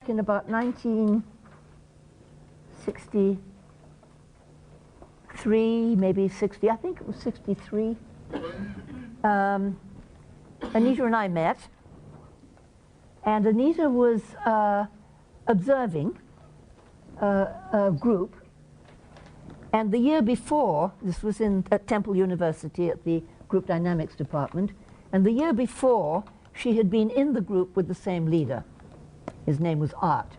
back in about 1963, maybe 60, I think it was 63. Anita and I met, and Anita was observing a group, and the year before, this was at Temple University at the Group Dynamics Department, and the year before she had been in the group with the same leader. His name was Art.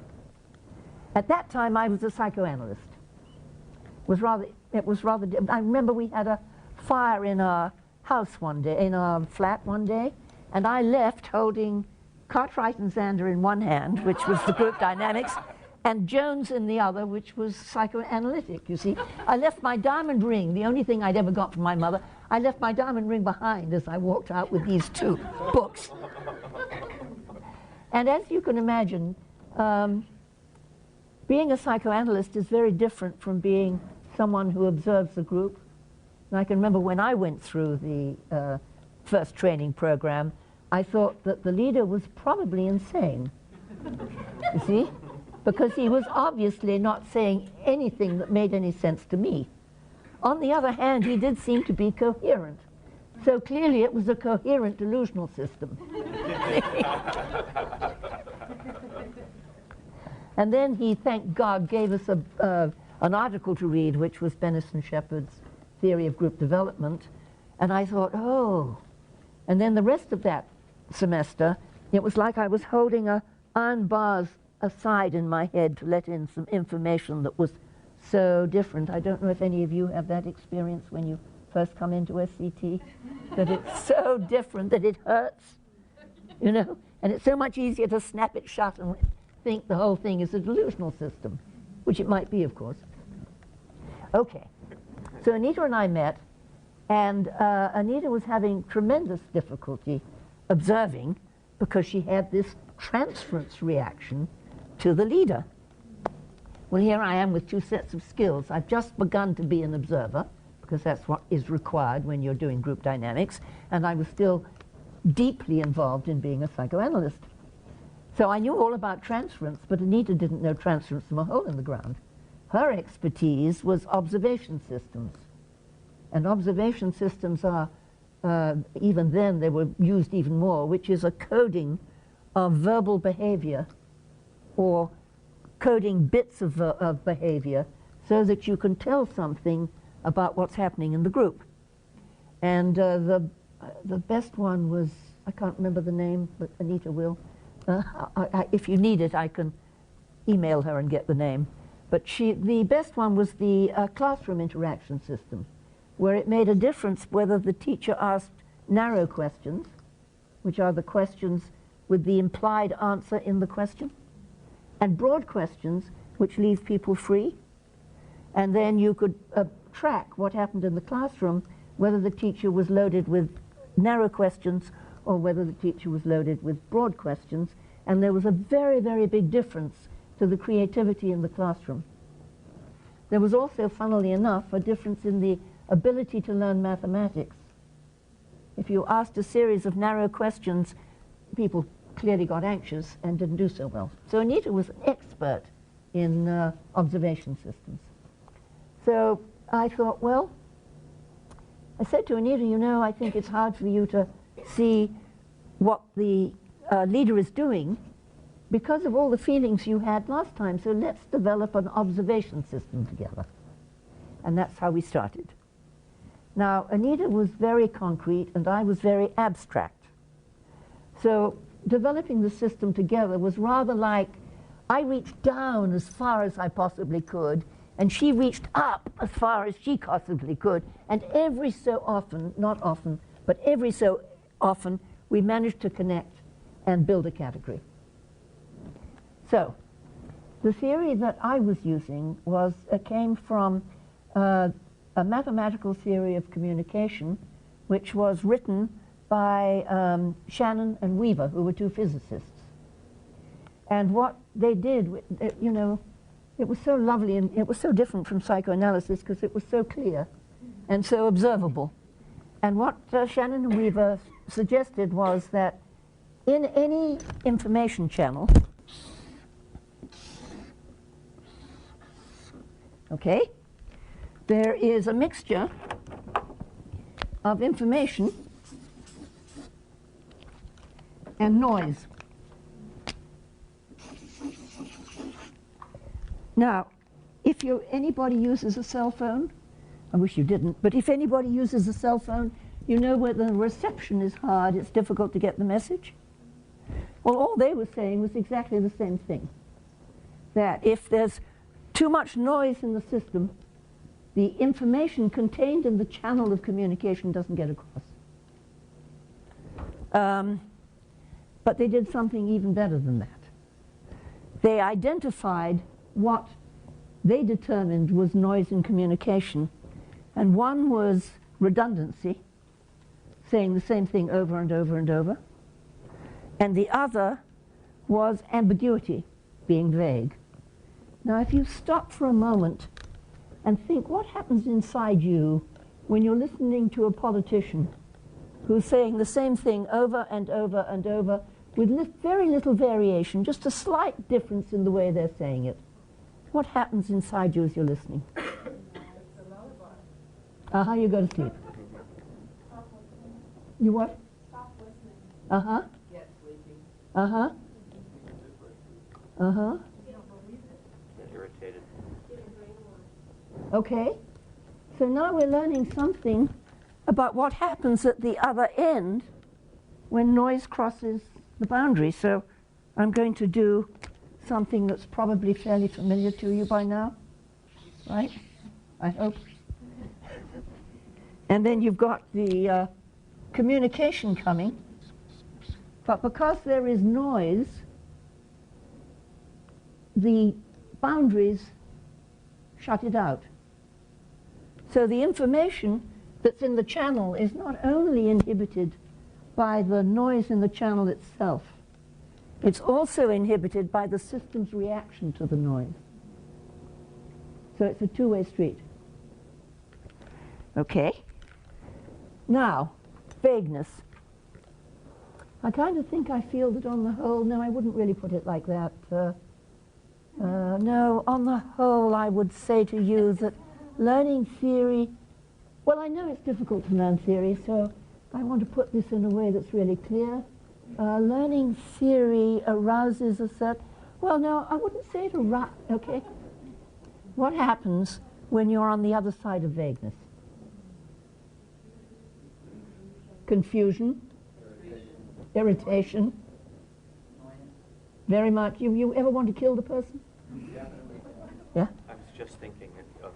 At that time I was a psychoanalyst. It was rather, I remember we had a fire in our house one day, in our flat one day, and I left holding Cartwright and Zander in one hand, which was the group dynamics, and Jones in the other, which was psychoanalytic, you see. I left my diamond ring, the only thing I'd ever got from my mother, I left my diamond ring behind as I walked out with these two books. And as you can imagine, being a psychoanalyst is very different from being someone who observes the group. And I can remember when I went through the first training program, I thought that the leader was probably insane, you see, because he was obviously not saying anything that made any sense to me. On the other hand, he did seem to be coherent. So clearly it was a coherent delusional system. And then he, thank God, gave us an article to read, which was Benison Shepard's Theory of Group Development. And I thought, oh. And then the rest of that semester, it was like I was holding iron bars aside in my head to let in some information that was so different. I don't know if any of you have that experience when you first come into SCT, that it's so different that it hurts, you know, and it's so much easier to snap it shut and think the whole thing is a delusional system, which it might be, of course. Okay, so Anita and I met, and Anita was having tremendous difficulty observing because she had this transference reaction to the leader. Well, here I am with two sets of skills. I've just begun to be an observer, because that's what is required when you're doing group dynamics, and I was still deeply involved in being a psychoanalyst. So I knew all about transference, but Anita didn't know transference from a hole in the ground. Her expertise was observation systems. And observation systems are, even then they were used even more, which is a coding of verbal behavior, or coding bits of behavior, so that you can tell something about what's happening in the group. And the best one was, I can't remember the name, but Anita will. If you need it, I can email her and get the name. But the best one was the classroom interaction system, where it made a difference whether the teacher asked narrow questions, which are the questions with the implied answer in the question, and broad questions, which leave people free. And then you could track what happened in the classroom, whether the teacher was loaded with narrow questions or whether the teacher was loaded with broad questions. And there was a very, very big difference to the creativity in the classroom. There was also, funnily enough, a difference in the ability to learn mathematics. If you asked a series of narrow questions, people clearly got anxious and didn't do so well. So Anita was an expert in observation systems. So I thought, well, I said to Anita, you know, I think it's hard for you to see what the leader is doing because of all the feelings you had last time, so let's develop an observation system together. And that's how we started. Now, Anita was very concrete and I was very abstract. So developing the system together was rather like I reached down as far as I possibly could, and she reached up as far as she possibly could, and every so often, not often, but every so often, we managed to connect and build a category. So, the theory that I was using was came from a mathematical theory of communication, which was written by Shannon and Weaver, who were two physicists. And what they did, you know, it was so lovely and it was so different from psychoanalysis because it was so clear and so observable. And what Shannon and Weaver suggested was that in any information channel, Okay? There is a mixture of information and noise. Now, if anybody uses a cell phone, I wish you didn't, but if anybody uses a cell phone, you know where the reception is hard, it's difficult to get the message. Well, all they were saying was exactly the same thing. That if there's too much noise in the system, the information contained in the channel of communication doesn't get across. But they did something even better than that. They identified what they determined was noise in communication, and one was redundancy, saying the same thing over and over and over, and the other was ambiguity, being vague. Now, if you stop for a moment and think what happens inside you when you're listening to a politician who's saying the same thing over and over and over with very little variation, just a slight difference in the way they're saying it. What happens inside you as you're listening? You go to sleep. You what? Stop listening. Uh-huh. Get sleepy. Uh-huh. Uh-huh. You don't believe it. Get irritated. Getting brainwashed. Okay. So now we're learning something about what happens at the other end when noise crosses the boundary. So I'm going to do something that's probably fairly familiar to you by now, right? I hope. And then you've got the communication coming, but because there is noise, the boundaries shut it out. So the information that's in the channel is not only inhibited by the noise in the channel itself, it's also inhibited by the system's reaction to the noise. So it's a two-way street. Okay. Now, vagueness. I kind of think I feel that on the whole, no, I wouldn't really put it like that. No, on the whole, I would say to you that learning theory, well, I know it's difficult to learn theory, so I want to put this in a way that's really clear. Learning theory arouses a certain, well, no, I wouldn't say it arouses, okay? What happens when you're on the other side of vagueness? Confusion, irritation, very much. You ever want to kill the person? Yeah? I was just thinking of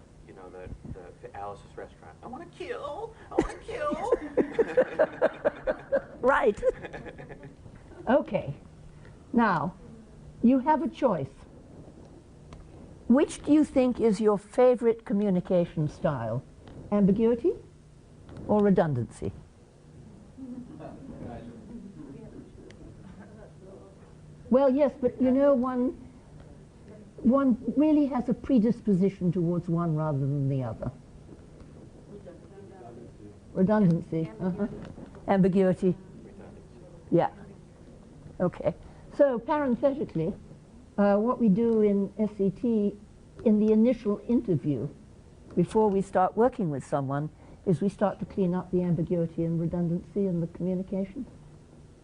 the Alice's restaurant. I want to kill. I want to kill. Right. Okay. Now, you have a choice. Which do you think is your favorite communication style? Ambiguity or redundancy? Well, yes, but you know, one really has a predisposition towards one rather than the other. Redundancy. Uh-huh. Ambiguity. Yeah. Okay. So parenthetically, what we do in SCT in the initial interview, before we start working with someone, is we start to clean up the ambiguity and redundancy in the communication.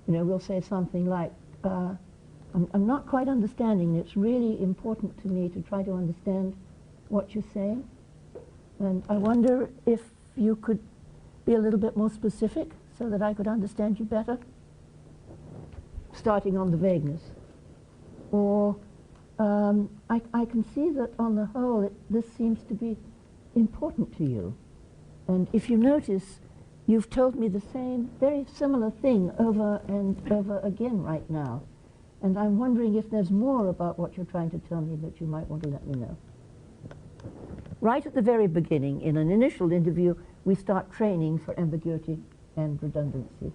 You know, we'll say something like, I'm not quite understanding. It's really important to me to try to understand what you're saying. And I wonder if you could be a little bit more specific so that I could understand you better, starting on the vagueness. Or I can see that on the whole this seems to be important to you. And if you notice, you've told me the same, very similar thing over and over again right now. And I'm wondering if there's more about what you're trying to tell me that you might want to let me know. Right at the very beginning, in an initial interview, we start training for ambiguity and redundancy.